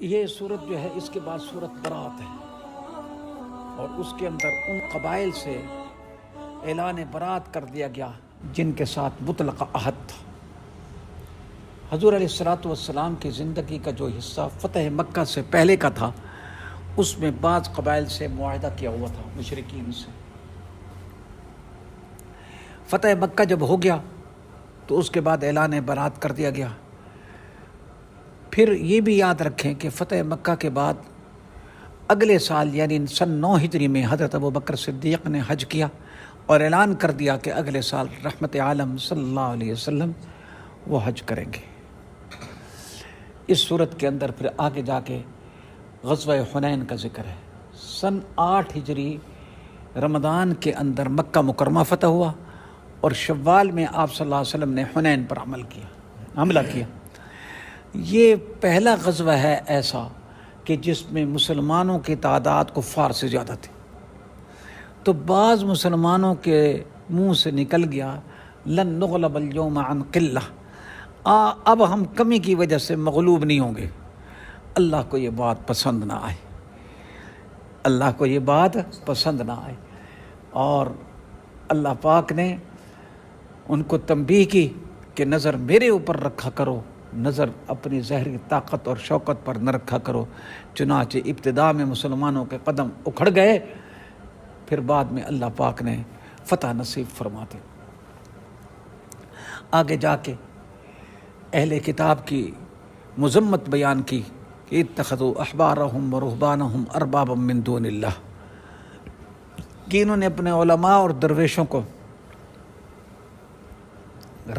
یہ صورت جو ہے اس کے بعد صورت برات ہے، اور اس کے اندر ان قبائل سے اعلان برات کر دیا گیا جن کے ساتھ مطلق عہد تھا۔ حضور علیہ الصلوۃ والسلام کی زندگی کا جو حصہ فتح مکہ سے پہلے کا تھا، اس میں بعض قبائل سے معاہدہ کیا ہوا تھا، مشرکین سے۔ فتح مکہ جب ہو گیا تو اس کے بعد اعلان برات کر دیا گیا۔ پھر یہ بھی یاد رکھیں کہ فتح مکہ کے بعد اگلے سال یعنی سن 9 ہجری میں حضرت ابوبکر صدیق نے حج کیا اور اعلان کر دیا کہ اگلے سال رحمت عالم صلی اللہ علیہ وسلم وہ حج کریں گے۔ اس صورت کے اندر پھر آگے جا کے غزوہ حنین کا ذکر ہے۔ سن 8 ہجری رمضان کے اندر مکہ مکرمہ فتح ہوا، اور شوال میں آپ صلی اللہ علیہ وسلم نے حنین پر حملہ کیا۔ یہ پہلا غزوہ ہے ایسا کہ جس میں مسلمانوں کی تعداد کفار سے زیادہ تھی۔ تو بعض مسلمانوں کے منہ سے نکل گیا لن نغلب اليوم عن قلہ، اب ہم کمی کی وجہ سے مغلوب نہیں ہوں گے۔ اللہ کو یہ بات پسند نہ آئی، اللہ کو یہ بات پسند نہ آئی، اور اللہ پاک نے ان کو تنبیہ کی کہ نظر میرے اوپر رکھا کرو، نظر اپنی ظاہری طاقت اور شوکت پر نہ رکھا کرو۔ چنانچہ ابتدا میں مسلمانوں کے قدم اکھڑ گئے، پھر بعد میں اللہ پاک نے فتح نصیب فرما دی۔ آگے جا کے اہل کتاب کی مذمت بیان کی کہ اتخذوا احبارهم ورهبانهم اربابا من دون اللہ، کہ انہوں نے اپنے علماء اور درویشوں کو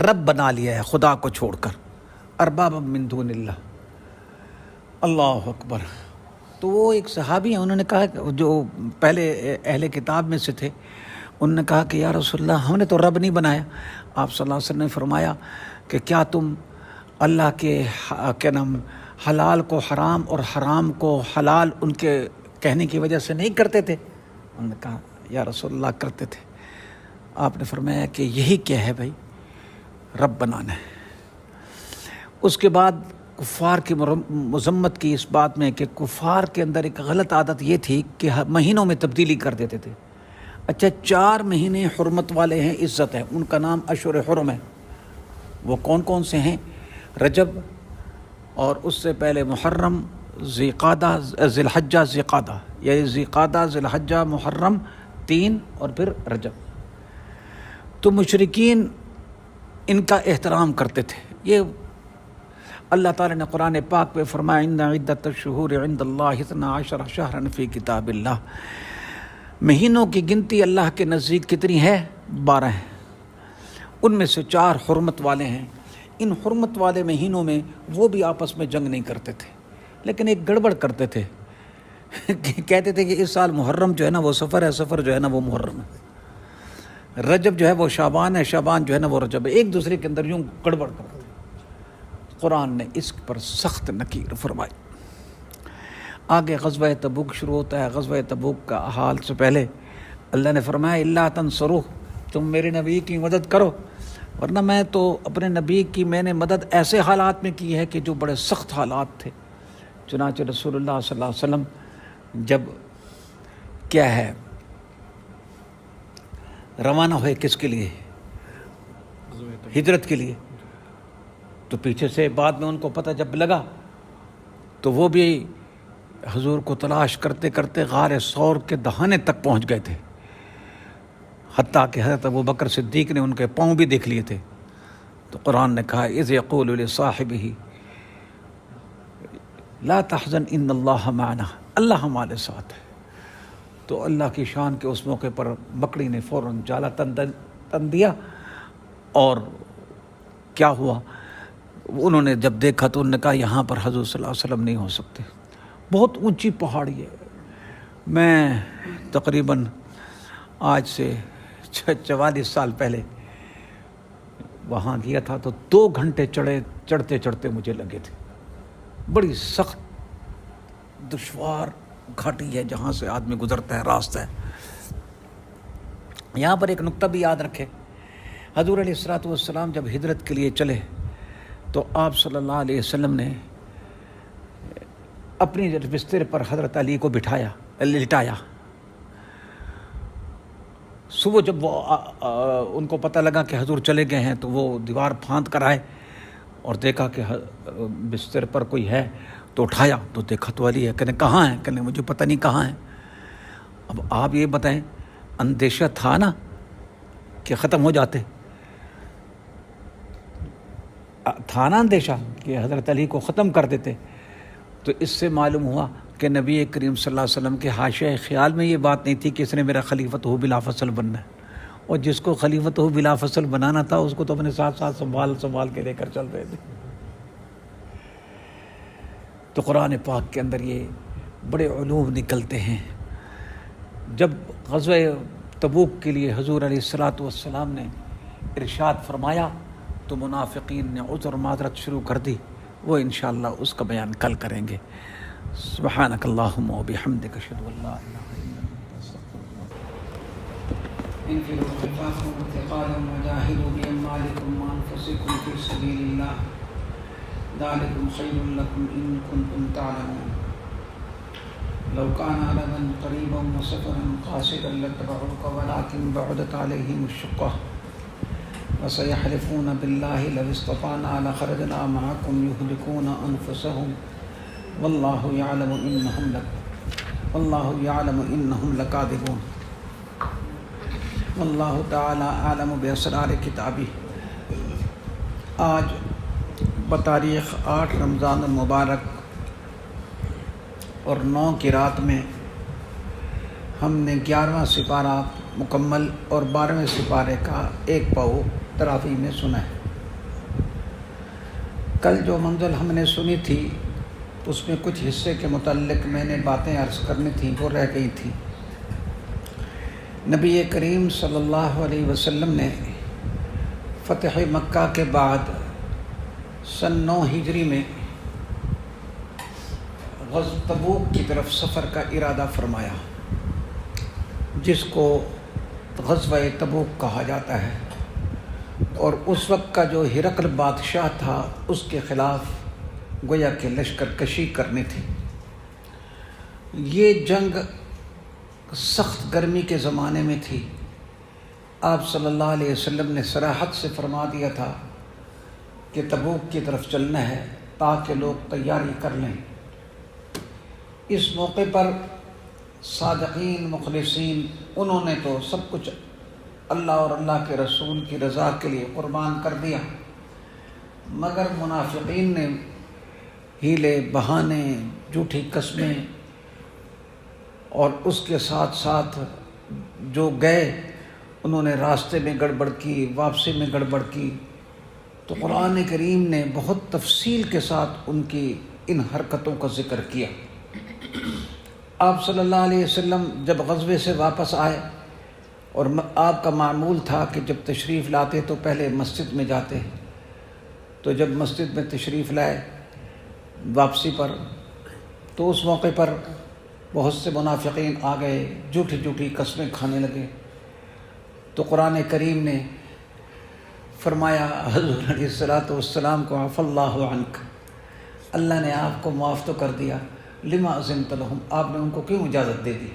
رب بنا لیا ہے خدا کو چھوڑ کر، اربابا من دون اللہ۔ اللہ اکبر۔ تو وہ ایک صحابی ہیں، انہوں نے کہا جو پہلے اہل کتاب میں سے تھے، انہوں نے کہا کہ یا رسول اللہ ہم نے تو رب نہیں بنایا۔ آپ صلی اللہ علیہ وسلم نے فرمایا کہ کیا تم اللہ کے حلال کو حرام اور حرام کو حلال ان کے کہنے کی وجہ سے نہیں کرتے تھے؟ انہوں نے کہا یا رسول اللہ کرتے تھے۔ آپ نے فرمایا کہ یہی کیا ہے بھائی، رب بنانا ہے۔ اس کے بعد کفار کی مذمت کی اس بات میں کہ کفار کے اندر ایک غلط عادت یہ تھی کہ مہینوں میں تبدیلی کر دیتے تھے۔ اچھا 4 مہینے حرمت والے ہیں، عزت ہے، ان کا نام اشہر حرم ہے۔ وہ کون کون سے ہیں؟ رجب، اور اس سے پہلے محرم، ذی الحجہ ذی قعدہ، یعنی ذی قعدہ ذی الحجہ محرم 3 اور پھر رجب۔ تو مشرکین ان کا احترام کرتے تھے۔ یہ اللہ تعالیٰ نے قرآن پاک میں فرمایا ان عدۃ الشہور عند اللہ 12 شہرا فی کتاب اللہ، مہینوں کی گنتی اللہ کے نزدیک کتنی ہے؟ 12 ہیں، ان میں سے 4 حرمت والے ہیں۔ ان حرمت والے مہینوں میں وہ بھی آپس میں جنگ نہیں کرتے تھے، لیکن ایک گڑبڑ کرتے تھے کہتے تھے کہ اس سال محرم جو ہے نا وہ سفر ہے، سفر جو ہے نا وہ محرم ہے، رجب جو ہے وہ شعبان ہے، شعبان جو ہے نا وہ رجب ہے، ایک دوسرے کے اندر یوں گڑبڑ کرتے تھے۔ قرآن نے اس پر سخت نکیر فرمائی۔ آگے غزوہ تبوک شروع ہوتا ہے۔ غزوہ تبوک کا حال سے پہلے اللہ نے فرمایا اللہ تنصروہ، تم میرے نبی کی مدد کرو، ورنہ میں تو اپنے نبی کی میں نے مدد ایسے حالات میں کی ہے کہ جو بڑے سخت حالات تھے۔ چنانچہ رسول اللہ صلی اللہ علیہ وسلم جب کیا ہے روانہ ہوئے کس کے لیے؟ ہجرت کے لیے، تو پیچھے سے بعد میں ان کو پتہ جب لگا تو وہ بھی حضور کو تلاش کرتے کرتے غار ثور کے دہانے تک پہنچ گئے تھے، حتیٰ کہ حضرت ابوبکر صدیق نے ان کے پاؤں بھی دیکھ لیے تھے۔ تو قرآن نے کہا اذ یقول لصاحبہ لا تحزن ان اللہ معنا، اللہ ہمارے ساتھ ہے۔ تو اللہ کی شان کے اس موقع پر بکری نے فوراً جالا تن دیا، اور کیا ہوا، انہوں نے جب دیکھا تو انہوں نے کہا یہاں پر حضور صلی اللہ علیہ وسلم نہیں ہو سکتے، بہت اونچی پہاڑی ہے۔ میں تقریباً آج سے 44 سال پہلے وہاں گیا تھا، تو 2 گھنٹے چڑھتے چڑھتے مجھے لگے تھے۔ بڑی سخت دشوار گھاٹی ہے جہاں سے آدمی گزرتا ہے، راستہ ہے۔ یہاں پر ایک نقطہ بھی یاد رکھے، حضور علیہ الصلوۃ والسلام جب ہجرت کے لیے چلے تو آپ صلی اللہ علیہ وسلم نے اپنی بستر پر حضرت علی کو لٹایا۔ صبح جب وہ ان کو پتہ لگا کہ حضور چلے گئے ہیں تو وہ دیوار پھاند کر آئے اور دیکھا کہ بستر پر کوئی ہے، تو اٹھایا تو دیکھا تو علی ہے۔ کہنے کہاں ہیں؟ کہنے مجھے پتہ نہیں کہاں ہیں۔ اب آپ یہ بتائیں، اندیشہ تھا نا کہ ختم ہو جاتے، تھا نا اندیشہ کہ حضرت علی کو ختم کر دیتے۔ تو اس سے معلوم ہوا کہ نبی کریم صلی اللہ علیہ وسلم کے حاشیہ خیال میں یہ بات نہیں تھی کہ اس نے میرا خلیفۃ ہو بلا فصل بننا ہے، اور جس کو خلیفۃ ہو بلا فصل بنانا تھا اس کو تو اپنے ساتھ ساتھ سنبھال کے لے کر چل رہے تھے۔ تو قرآن پاک کے اندر یہ بڑے علوم نکلتے ہیں۔ جب غزوہ تبوک کے لیے حضور علیہ السلام نے ارشاد فرمایا تو منافقین نے عذر معذرت شروع کر دی، وہ انشاءاللہ اس کا بیان کل کریں گے۔ سبحانک اللہم و بحمدک، اشہد ان لا الہ الا انت، استغفرک۔ انفروا خفافا وثقالا وجاهدوا باموالکم وانفسکم فی سبیل اللہ، ذلکم خیر لکم ان کنتم تعلمون۔ لو كان عرضا قريبا وسفرا قاصدا لاتبعوك ولكن بعدت عليهم الشقة وسيحلفون بالله لو استطعنا لخرجنا معكم يهلكون أنفسهم والله يعلم إنهم لكاذبون والله تعالى أعلم بأسرار كتابه۔ آج بتاریخ 8 رمضان المبارک اور 9 کی رات میں ہم نے 11واں سپارہ مکمل اور 12ویں سپارے کا ایک پاؤ تراویح میں سنا ہے۔ کل جو منزل ہم نے سنی تھی اس میں کچھ حصے کے متعلق میں نے باتیں عرض کرنی تھیں، وہ رہ گئی تھیں۔ نبی کریم صلی اللہ علیہ وسلم نے فتح مکہ کے بعد سن 9 ہجری میں غزوہ تبوک کی طرف سفر کا ارادہ فرمایا، جس کو غزوہ تبوک کہا جاتا ہے، اور اس وقت کا جو ہرقل بادشاہ تھا اس کے خلاف گویا کہ لشکر کشی کرنی تھی۔ یہ جنگ سخت گرمی کے زمانے میں تھی۔ آپ صلی اللہ علیہ وسلم نے صراحت سے فرما دیا تھا کہ تبوک کی طرف چلنا ہے تاکہ لوگ تیاری کر لیں۔ اس موقع پر صادقین مخلصین انہوں نے تو سب کچھ اللہ اور اللہ کے رسول کی رضا کے لیے قربان کر دیا، مگر منافقین نے ہیلے بہانے، جھوٹی قسمیں، اور اس کے ساتھ ساتھ جو گئے انہوں نے راستے میں گڑبڑ کی، واپسی میں گڑبڑ کی۔ تو قرآن کریم نے بہت تفصیل کے ساتھ ان کی ان حرکتوں کا ذکر کیا۔ آپ صلی اللہ علیہ وسلم جب غزوے سے واپس آئے، اور آپ کا معمول تھا کہ جب تشریف لاتے تو پہلے مسجد میں جاتے، تو جب مسجد میں تشریف لائے واپسی پر، تو اس موقع پر بہت سے منافقین آ گئے، جھوٹی قسمیں کھانے لگے۔ تو قرآن کریم نے فرمایا حضور علیہ السلام کو عفا اللہ عنک، اللہ نے آپ کو معاف تو کر دیا، لما اذنت لہم، آپ نے ان کو کیوں اجازت دے دی؟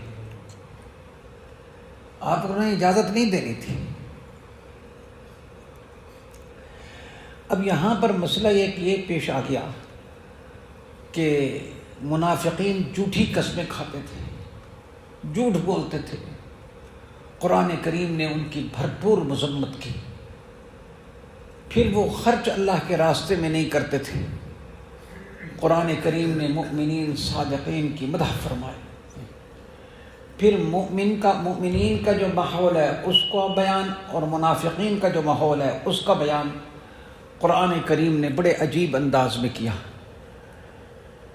آپ کو انہیں اجازت نہیں دینی تھی۔ اب یہاں پر مسئلہ یہ پیش آ گیا کہ منافقین جھوٹی قسمیں کھاتے تھے، جھوٹ بولتے تھے۔ قرآن کریم نے ان کی بھرپور مذمت کی۔ پھر وہ خرچ اللہ کے راستے میں نہیں کرتے تھے۔ قرآن کریم نے مؤمنین صادقین کی مدح فرمائی۔ پھر مومنین کا جو ماحول ہے اس کا بیان، اور منافقین کا جو ماحول ہے اس کا بیان قرآن کریم نے بڑے عجیب انداز میں کیا،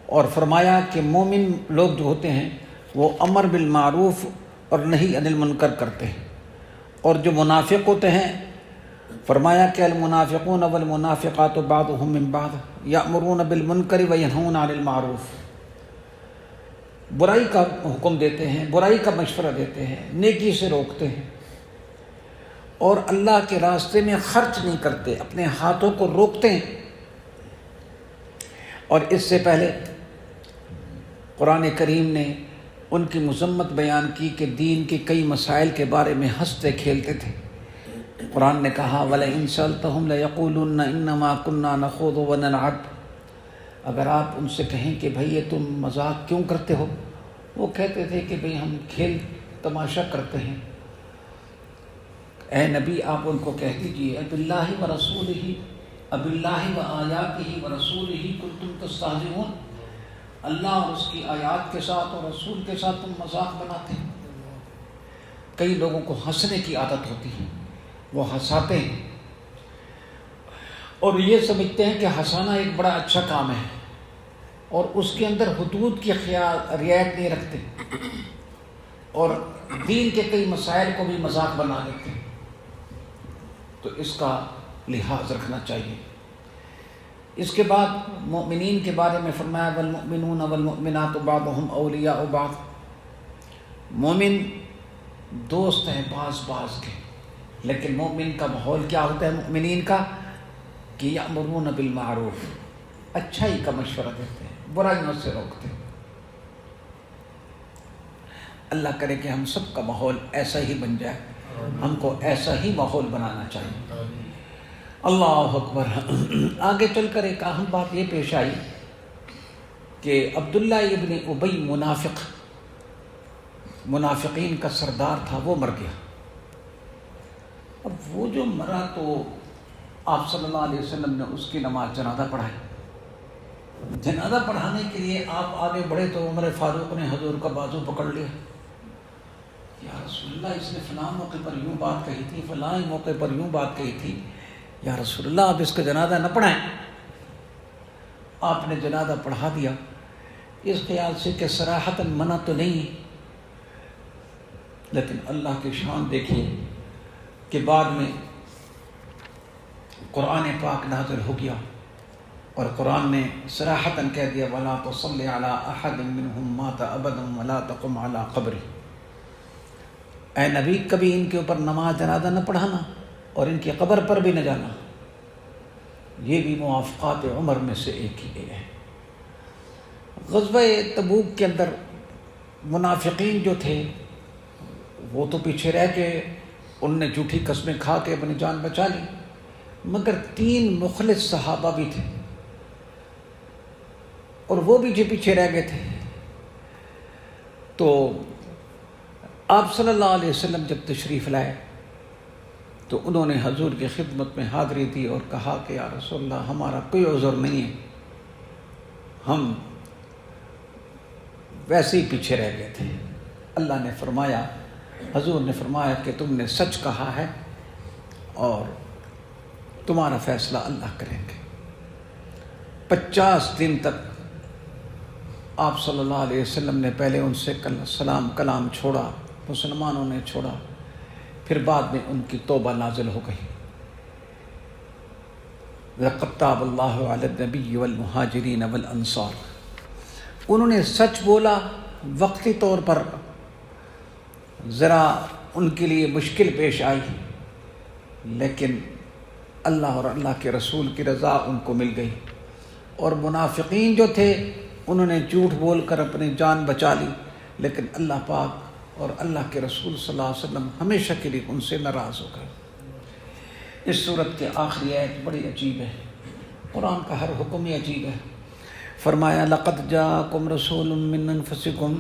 اور فرمایا کہ مومن لوگ جو ہوتے ہیں وہ امر بالمعروف اور نہی عن المنکر کرتے ہیں، اور جو منافق ہوتے ہیں فرمایا کہ المنافقون والمنافقات بعضهم من بعض یأمرون بالمنکر وینہون عن المعروف، برائی کا حکم دیتے ہیں، برائی کا مشورہ دیتے ہیں، نیکی سے روکتے ہیں، اور اللہ کے راستے میں خرچ نہیں کرتے، اپنے ہاتھوں کو روکتے ہیں۔ اور اس سے پہلے قرآن کریم نے ان کی مذمت بیان کی کہ دین کے کئی مسائل کے بارے میں ہنستے کھیلتے تھے۔ قرآن نے کہا وَلَئِن سَأَلْتَهُمْ لَيَقُولُنَّ إِنَّمَا كُنَّا نَخُوضُ وَنَلْعَبُ، اگر آپ ان سے کہیں کہ بھئی یہ تم مذاق کیوں کرتے ہو، وہ کہتے تھے کہ بھئی ہم کھیل تماشا کرتے ہیں۔ اے نبی آپ ان کو کہہ دیجئے اباللہ ورسولہ اباللہ وآیاتہ ورسولہ کنتم تستہزئون، اللہ اور اس کی آیات کے ساتھ اور رسول کے ساتھ تم مذاق بناتے ہیں۔ کئی لوگوں کو ہنسنے کی عادت ہوتی ہے، وہ ہنساتے ہیں اور یہ سمجھتے ہیں کہ ہنسانا ایک بڑا اچھا کام ہے، اور اس کے اندر حدود کی رعایت نہیں رکھتے، اور دین کے کئی مسائل کو بھی مذاق بنا لیتے ہیں۔ تو اس کا لحاظ رکھنا چاہیے۔ اس کے بعد مومنین کے بارے میں فرمایا والمؤمنون والمؤمنات بعضهم اولیاء بعض، مومن دوست ہیں بعض کے، لیکن مومن کا ماحول کیا ہوتا ہے مومنین کا کہ یأمرون بالمعروف، اچھائی کا مشورہ دیتے ہیں، برائیوں سے روکتے ہیں۔ اللہ کرے کہ ہم سب کا ماحول ایسا ہی بن جائے، ہم کو ایسا ہی ماحول بنانا چاہیے۔ اللہ اکبر۔ آگے چل کر ایک اہم بات یہ پیش آئی کہ عبداللہ ابن ابی منافقین کا سردار تھا، وہ مر گیا۔ اب وہ جو مرا تو آپ صلی اللہ علیہ وسلم نے اس کی نماز جنازہ پڑھائی۔ جنازہ پڑھانے کے لیے آپ آگے بڑھے تو عمر فاروق نے حضور کا بازو پکڑ لیا، یا رسول اللہ اس نے فلاں موقع پر یوں بات کہی تھی، فلاں موقع پر یوں بات کہی تھی، یا رسول اللہ آپ اس کا جنازہ نہ پڑھائیں۔ آپ نے جنازہ پڑھا دیا اس خیال سے کہ صراحتاً منع تو نہیں، لیکن اللہ کی شان دیکھیے کہ بعد میں قرآن پاک نازل ہو گیا اور قرآن نے صراحتاً کہہ دیا وَلَا تُصَلِّ عَلَىٰ أَحَدٍ مِّنْهُمْ مَاتَ أَبَدًا وَلَا تَقُمْ عَلَىٰ قَبْرِهِ، اے نبی کبھی ان کے اوپر نماز جنازہ نہ پڑھانا اور ان کی قبر پر بھی نہ جانا۔ یہ بھی موافقات عمر میں سے ایک ہی ہے۔ غزوہ تبوک کے اندر منافقین جو تھے وہ تو پیچھے رہ کے ان نے جھوٹی قسمیں کھا کے اپنی جان بچا لی، مگر 3 مخلص صحابہ بھی تھے اور وہ بھی جو پیچھے رہ گئے تھے۔ تو آپ صلی اللہ علیہ وسلم جب تشریف لائے تو انہوں نے حضور کی خدمت میں حاضری دی اور کہا کہ یا رسول اللہ ہمارا کوئی عذر نہیں ہے، ہم ویسے ہی پیچھے رہ گئے تھے۔ اللہ نے فرمایا، حضور نے فرمایا کہ تم نے سچ کہا ہے اور تمہارا فیصلہ اللہ کریں گے۔ 50 دن تک آپ صلی اللہ علیہ وسلم نے پہلے ان سے سلام کلام چھوڑا، مسلمانوں نے چھوڑا، پھر بعد میں ان کی توبہ نازل ہو گئی۔ لَقَدْ تَابَ اللَّهُ عَلَى النَّبِيِّ وَالْمُهَاجِرِينَ وَالْأَنصَارِ، انہوں نے سچ بولا، وقتی طور پر ذرا ان کے لیے مشکل پیش آئی، لیکن اللہ اور اللہ کے رسول کی رضا ان کو مل گئی، اور منافقین جو تھے انہوں نے جھوٹ بول کر اپنی جان بچا لی، لیکن اللہ پاک اور اللہ کے رسول صلی اللہ علیہ وسلم ہمیشہ کے لیے ان سے ناراض ہو گئے۔ اس صورت کے آخری آیت بڑی عجیب ہے، قرآن کا ہر حکم ہی عجیب ہے۔ فرمایا لَقَدْ جَاءَكُمْ رَسُولٌ مِّنْ أَنفُسِكُمْ،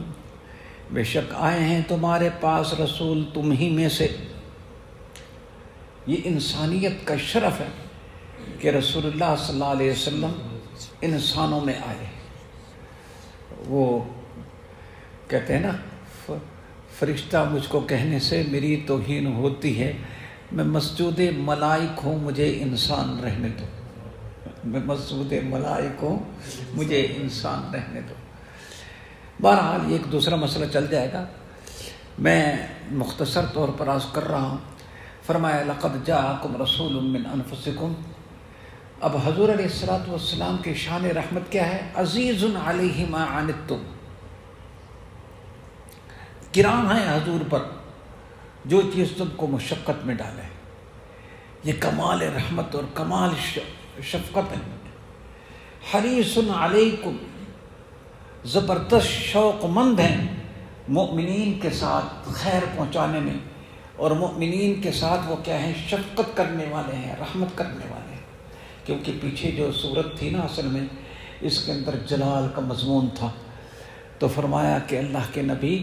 بے شک آئے ہیں تمہارے پاس رسول تم ہی میں سے۔ یہ انسانیت کا شرف ہے کہ رسول اللہ صلی اللہ علیہ وسلم انسانوں میں آئے۔ وہ کہتے ہیں نا فرشتہ مجھ کو کہنے سے میری توہین ہوتی ہے، میں مسجود ملائک ہوں مجھے انسان رہنے دو، میں مسجود ملائک ہوں مجھے انسان رہنے دو۔ بہرحال یہ ایک دوسرا مسئلہ چل جائے گا، میں مختصر طور پر عرض کر رہا ہوں۔ فرمایا لَقَدْ جَاءَكُمْ رَسُولٌ مِّنْ أَنفُسِكُمْ۔ اب حضور علیہ الصلوۃ والسلام کی شان رحمت کیا ہے؟ عزیز علیہ ما عنتم، گران ہے حضور پر جو چیز تم کو مشقت میں ڈالے۔ یہ کمال رحمت اور کمال شفقت ہے۔ حریص علیکم، زبردست شوق مند ہیں مومنین کے ساتھ خیر پہنچانے میں، اور مومنین کے ساتھ وہ کیا ہیں، شفقت کرنے والے ہیں، رحمت کرنے والے ہیں۔ کیونکہ پیچھے جو صورت تھی نا اصل میں اس کے اندر جلال کا مضمون تھا، تو فرمایا کہ اللہ کے نبی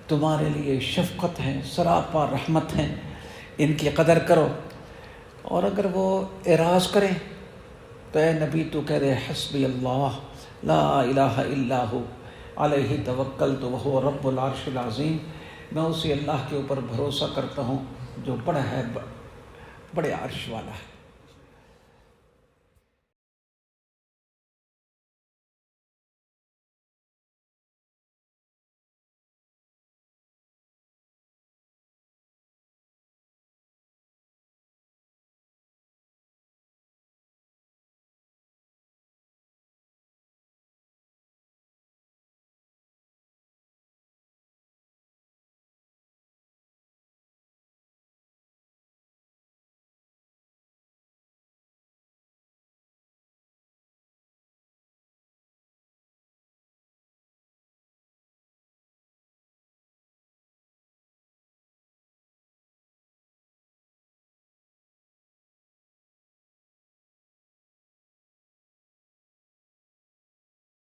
تمہارے لیے شفقت ہے، سراپا رحمت ہے، ان کی قدر کرو۔ اور اگر وہ اعراض کریں تو اے نبی تو کہہ رہے حسبی اللہ لا الہ الا ہو علیہ توکلت وہو رب العرش العظیم، میں اسی اللہ کے اوپر بھروسہ کرتا ہوں جو بڑا ہے، بڑے عرش والا ہے۔